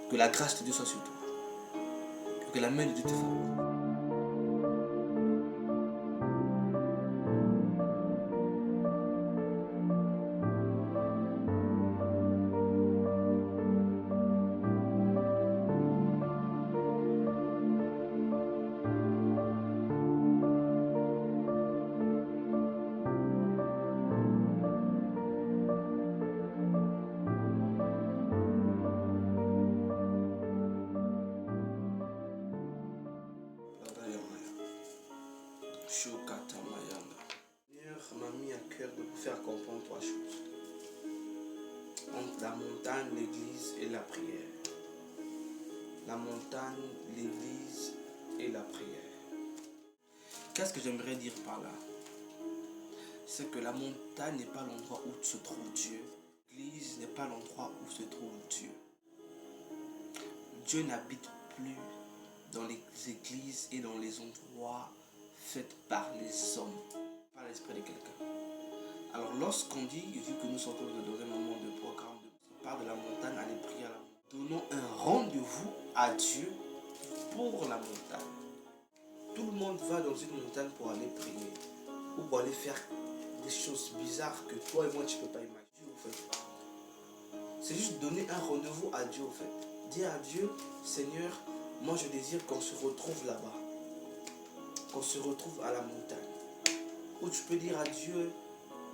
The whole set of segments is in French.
Que la grâce de Dieu soit sur toi. Que la main de Dieu te favorise. Seigneur m'a mis à cœur de vous faire comprendre trois choses. Entre la montagne, l'église et la prière. La montagne, l'église et la prière. Qu'est-ce que j'aimerais dire par là? C'est que la montagne n'est pas l'endroit où se trouve Dieu. L'église n'est pas l'endroit où se trouve Dieu. Dieu n'habite plus dans les églises et dans les endroits faits par les hommes, par l'esprit de quelqu'un. Alors lorsqu'on dit, vu que nous sommes dans un moment de programme, on parle de la montagne, aller prier à la montagne. Donnons un rendez-vous à Dieu pour la montagne. Tout le monde va dans une montagne pour aller prier ou pour aller faire des choses bizarres que toi et moi tu ne peux pas imaginer en fait. C'est juste donner un rendez-vous à Dieu en fait. Dire à Dieu, Seigneur, moi je désire qu'on se retrouve là-bas, qu'on se retrouve à la montagne. Ou tu peux dire à Dieu,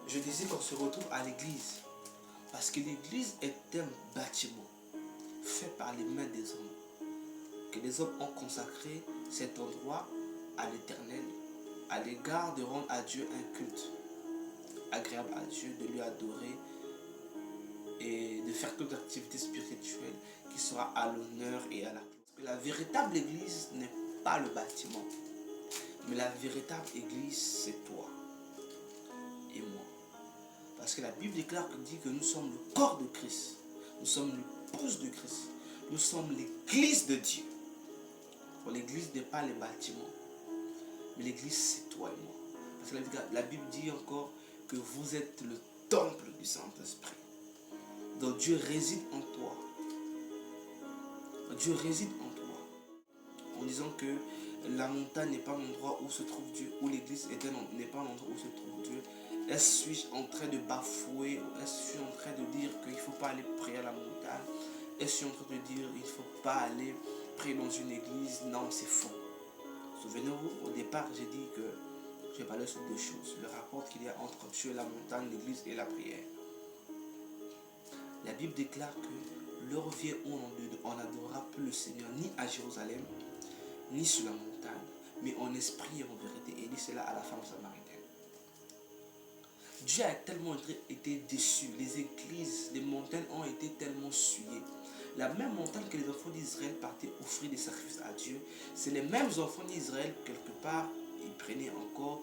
je désire qu'on se retrouve à l'église. Parce que l'église est un bâtiment fait par les mains des hommes. Que les hommes ont consacré cet endroit à l'éternel, à l'égard de rendre à Dieu un culte agréable à Dieu, de lui adorer et de faire toute activité spirituelle qui sera à l'honneur et à la gloire. La véritable église n'est pas le bâtiment, mais la véritable église c'est toi et moi. Parce que la Bible déclare que nous sommes le corps de Christ, nous sommes l'épouse de Christ, nous sommes l'église de Dieu. Bon, l'église n'est pas le bâtiment, mais l'église c'est toi et moi. Parce que la Bible dit encore que vous êtes le temple du Saint-Esprit. Donc Dieu réside en toi. Dieu réside en toi. En disant que la montagne n'est pas l'endroit où se trouve Dieu, ou l'église n'est pas l'endroit où se trouve Dieu. Suis-je en train de bafouer, ou suis-je en train de dire qu'il ne faut pas aller prier à la montagne? Suis-je en train de dire qu'il ne faut pas aller prier dans une église? Non, c'est faux. Souvenez-vous, au départ, j'ai dit que j'ai parlé sur deux choses. Le rapport qu'il y a entre Dieu, la montagne, l'église et la prière. La Bible déclare que l'heure vient où on n'adorera plus le Seigneur ni à Jérusalem, ni sur la montagne, mais en esprit et en vérité. Et dit cela à la femme samaritaine. Dieu a tellement été déçu. Les églises, les montagnes ont été tellement souillées. La même montagne que les enfants d'Israël partaient offrir des sacrifices à Dieu, c'est les mêmes enfants d'Israël, quelque part, ils prenaient encore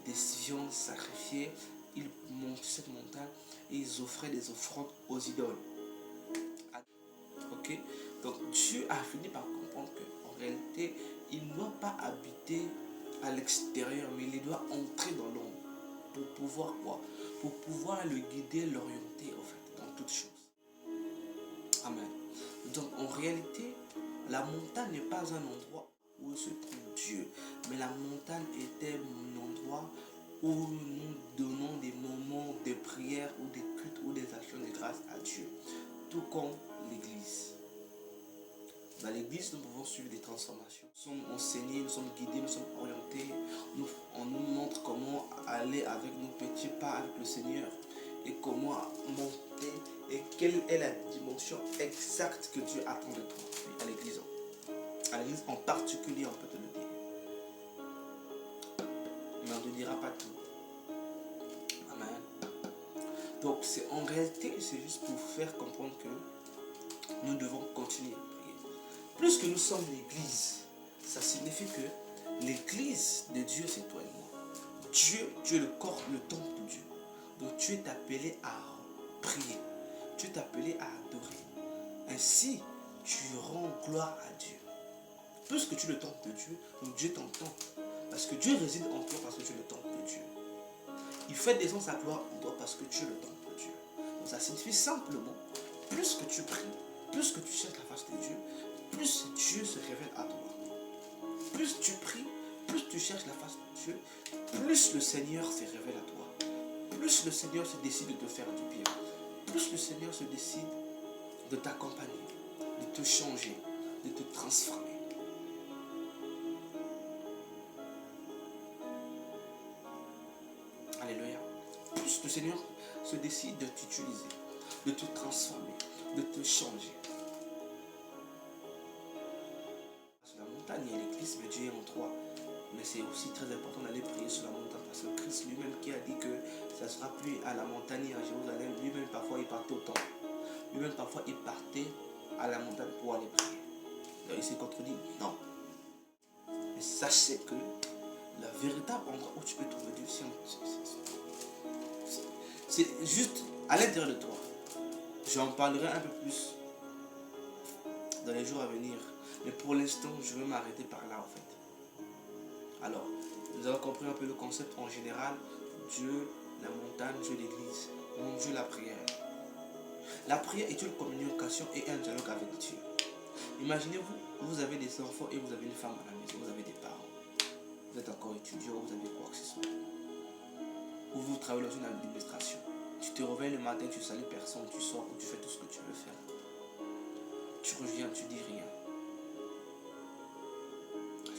des viandes sacrifiées, ils montaient cette montagne et ils offraient des offrandes aux idoles. Ok? Donc Dieu a fini par comprendre qu'en réalité, il ne doit pas habiter à l'extérieur, mais il doit entrer dans l'ombre. Pour pouvoir quoi? Pour pouvoir le guider, l'orienter en fait, dans toutes choses. Amen. Donc en réalité, la montagne n'est pas un endroit où se trouve Dieu, mais la montagne était un endroit où nous donnons des moments de prière ou des cultes ou des actions de grâce à Dieu, tout comme l'église. Dans l'église, nous pouvons suivre des transformations. Nous sommes enseignés, nous sommes guidés, nous sommes orientés. On nous montre comment aller avec nos petits pas avec le Seigneur et comment monter et quelle est la dimension exacte que Dieu attend de toi à l'église. À l'église en particulier, on peut te le dire. Mais on ne te dira pas tout. Amen. Donc, en réalité, c'est juste pour faire comprendre que nous devons continuer à prier. Plus que nous sommes l'église, ça signifie que l'église de Dieu, c'est toi et moi. Dieu est le corps, le temple de Dieu. Donc tu es appelé à prier. Tu es appelé à adorer. Ainsi, tu rends gloire à Dieu. Plus que tu es le temple de Dieu, donc Dieu t'entend. Parce que Dieu réside en toi parce que tu es le temple de Dieu. Il fait descendre sa gloire en toi parce que tu es le temple de Dieu. Donc ça signifie simplement, plus que tu pries, plus que tu cherches la face de Dieu, plus Dieu se révèle à toi. Plus tu pries, plus tu cherches la face de Dieu, plus le Seigneur se révèle à toi. Plus le Seigneur se décide de te faire du bien. Plus le Seigneur se décide de t'accompagner, de te changer, de te transformer. Alléluia. Plus le Seigneur se décide de t'utiliser, de te transformer, de te changer. Sur la montagne, il y a l'église, mais Dieu est en toi. Mais c'est aussi très important d'aller prier sur la montagne parce que Christ lui-même qui a dit que ça ne sera plus à la montagne à Jérusalem, lui-même parfois il partait au temple. Lui-même parfois il partait à la montagne pour aller prier. Donc il s'est contredit, non. Mais sachez que le véritable endroit où tu peux trouver Dieu, c'est juste à l'intérieur de toi. J'en parlerai un peu plus dans les jours à venir. Mais pour l'instant, je vais m'arrêter par là en fait. Alors, nous avons compris un peu le concept en général. Dieu, la montagne, Dieu, l'église. Mon Dieu, la prière. La prière est une communication et un dialogue avec Dieu. Imaginez-vous, vous avez des enfants et vous avez une femme à la maison, vous avez des parents. Vous êtes encore étudiant, vous avez quoi que ce soit. Ou vous travaillez dans une administration. Tu te réveilles le matin, tu salues personne, tu sors ou tu fais tout ce que tu veux faire. Tu reviens, tu dis rien.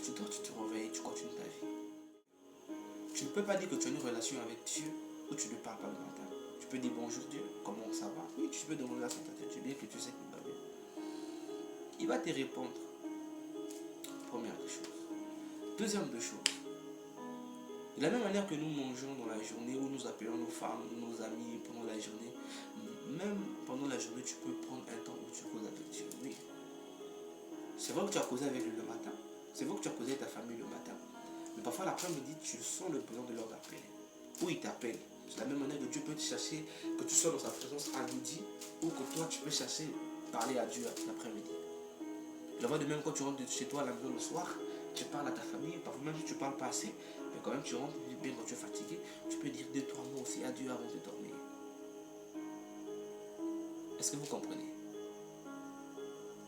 Tu dors, tu te réveilles, tu continues ta vie. Tu ne peux pas dire que tu as une relation avec Dieu où tu ne parles pas le matin. Tu peux dire bonjour Dieu, comment ça va? Oui, tu peux demander la santé de Dieu, bien que tu sais qu'il va bien. Il va te répondre. Première des choses. Deuxième des choses. De la même manière que nous mangeons dans la journée, où nous appelons nos femmes, nos amis pendant la journée, même pendant la journée, tu peux prendre un temps où tu causes avec Dieu. Oui. C'est vrai que tu as causé avec lui le matin. C'est vrai que tu as causé avec ta famille le matin. Mais parfois l'après-midi, tu sens le besoin de leur appeler. Ou il t'appelle. C'est la même manière que Dieu peut te chercher, que tu sois dans sa présence à midi, ou que toi tu peux chercher, parler à Dieu l'après-midi. Il va de même quand tu rentres chez toi à la maison le soir, tu parles à ta famille, parfois même si tu ne parles pas assez, mais quand même tu rentres, bien quand tu es fatigué, tu peux dire 2-3 mots aussi à Dieu avant de dormir. Est-ce que vous comprenez?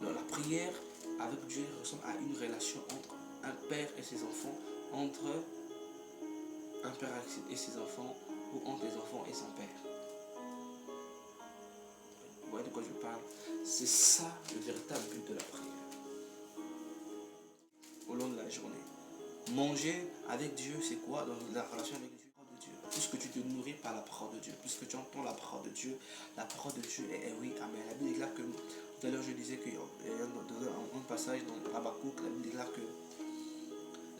Donc la prière avec Dieu ressemble à une relation entre un père et ses enfants, entre un père et ses enfants, ou entre les enfants et son père. Vous voyez de quoi je parle? C'est ça le véritable but de la prière. Au long de la journée. Manger avec Dieu, c'est quoi dans la relation avec Dieu? Puisque tu te nourris par la parole de Dieu, puisque tu entends la parole de Dieu, la parole de Dieu est oui, amen. La Bible déclare que, tout à l'heure je disais que dans un passage dans Habakkuk, la Bible déclare que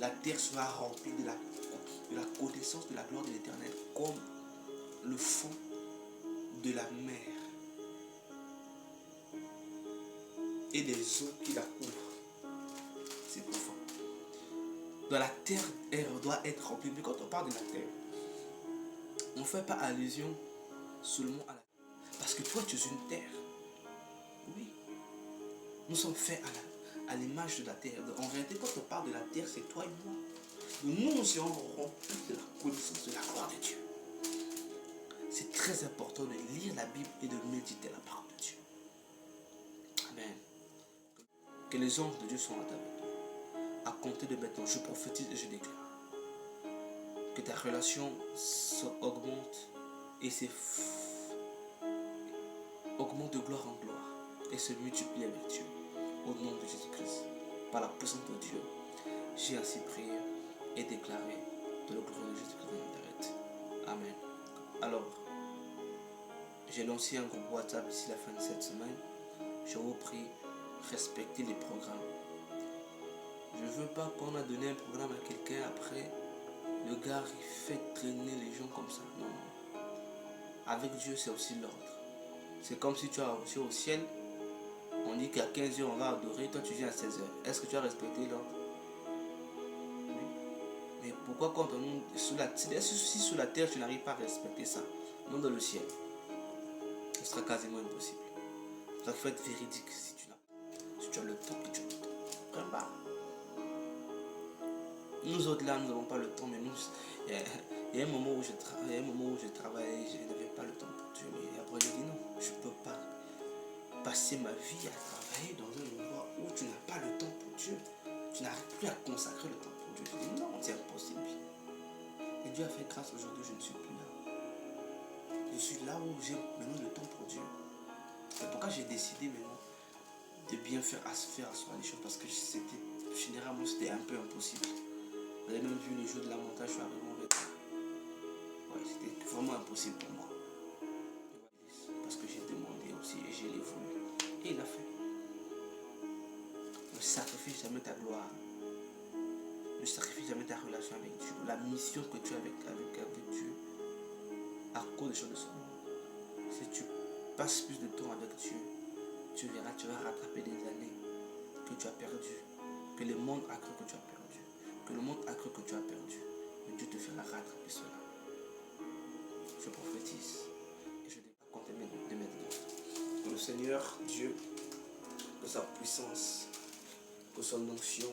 la terre sera remplie de la connaissance de la gloire de l'Éternel comme le fond de la mer et des eaux qui la couvrent. C'est profond. Dans la terre, elle doit être remplie. Mais quand on parle de la terre, on ne fait pas allusion seulement à la terre. Parce que toi, tu es une terre. Oui. Nous sommes faits à l'image de la terre. En réalité, quand on parle de la terre, c'est toi et moi. Nous serons remplis de la connaissance de la gloire de Dieu. C'est très important de lire la Bible et de méditer la parole de Dieu. Amen. Que les anges de Dieu soient à ta vie. À compter de maintenant, je prophétise et je déclare que ta relation augmente et augmente de gloire en gloire et se multiplie avec Dieu. Au nom de Jésus-Christ, par la puissance de Dieu, j'ai ainsi prié et déclaré de la gloire de Jésus-Christ de Nazareth. Amen. Alors, j'ai lancé un groupe WhatsApp d'ici la fin de cette semaine. Je vous prie, respectez les programmes. Je ne veux pas qu'on a donné un programme à quelqu'un après, le gars il fait traîner les gens comme ça. Non, non. Avec Dieu, c'est aussi l'ordre. C'est comme si tu as reçu au ciel, on dit qu'à 15h on va adorer, toi tu viens à 16h. Est-ce que tu as respecté l'ordre? Oui. Mais pourquoi quand on est si sur la terre tu n'arrives pas à respecter ça, non dans le ciel, ce sera quasiment impossible. Ça faut être véridique si tu as le temps et tu as le temps. Vraiment. Nous autres là, nous n'avons pas le temps, mais nous, il y a un moment où je travaillais, je n'avais pas le temps pour Dieu. Mais après j'ai dit non, je ne peux pas passer ma vie à travailler dans un endroit où tu n'as pas le temps pour Dieu. Tu n'arrives plus à consacrer le temps pour Dieu. Je dis non, c'est impossible. Et Dieu a fait grâce aujourd'hui, je ne suis plus là. Je suis là où j'ai maintenant le temps pour Dieu. C'est pourquoi j'ai décidé maintenant de bien faire asseoir les choses parce que généralement c'était un peu impossible. Vous avez même vu le jour de la montage, je suis arrivé en retard. Ouais, c'était vraiment impossible pour moi. Parce que j'ai demandé aussi et je l'ai voulu. Et il a fait. Ne sacrifie jamais ta gloire. Ne sacrifie jamais ta relation avec Dieu. La mission que tu as avec Dieu à cause des choses de ce monde. Si tu passes plus de temps avec Dieu, tu verras, tu vas rattraper des années que tu as perdues. Que le monde a cru que tu as perdu. Que le monde a cru que tu as perdu. Mais Dieu te fera rattraper cela. Je prophétise. Et je ne vais pas compter de maintenant. Que le Seigneur, Dieu, que sa puissance, que son onction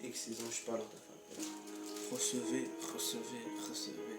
et que ses anges parlent en ta faveur. Recevez, recevez, recevez.